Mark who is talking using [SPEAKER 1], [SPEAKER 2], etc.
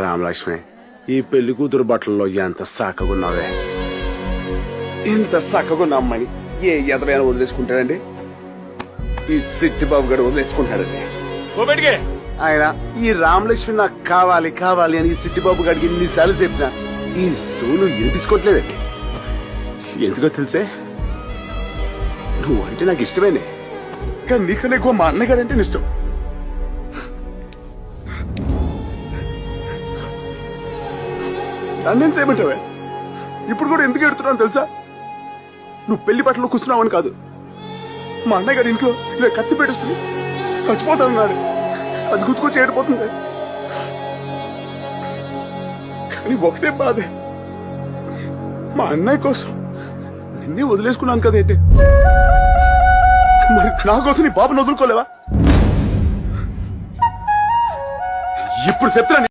[SPEAKER 1] రామలక్ష్మి, ఈ పెళ్లి కూతురు బట్టల్లో ఎంత సక్కగున్నావే. ఇంత సక్కగున్న అమ్మాయిని ఏ ఎదవైనా వదిలేసుకుంటాడండి? ఈ సిట్టి బాబు గడు వదిలేసుకుంటాడండి. ఆయన ఈ రామలక్ష్మి నాకు కావాలి కావాలి అని ఈ సిట్టి బాబు గడికి ఇన్నిసార్లు చెప్పినా ఈ సోను వినిపించుకోవట్లేదండి. ఎందుకో తెలిసే, నువ్వంటే నాకు ఇష్టమేనే, కానీ నీకన్నా ఎక్కువ మా అన్నగారంటే ఇష్టం. నన్నేం చేయమంటావే? ఇప్పుడు కూడా ఎందుకు ఎడుతున్నావు తెలుసా? నువ్వు పెళ్లి బట్టలు కూర్చున్నావని కాదు, మా అన్నయ్య గారి ఇంట్లో ఇలా కత్తి పెట్టేస్తుంది చచ్చిపోతానన్నాడు. అది గుర్తుకొచ్చి ఏడిపోతుంది. కానీ ఒకటే బాధే, మా అన్నయ్య కోసం నిన్నే వదిలేసుకున్నాను కదేంటి, మరి నా కోసం నీ బాబుని వదులుకోలేవా? ఇప్పుడు చెప్తాను.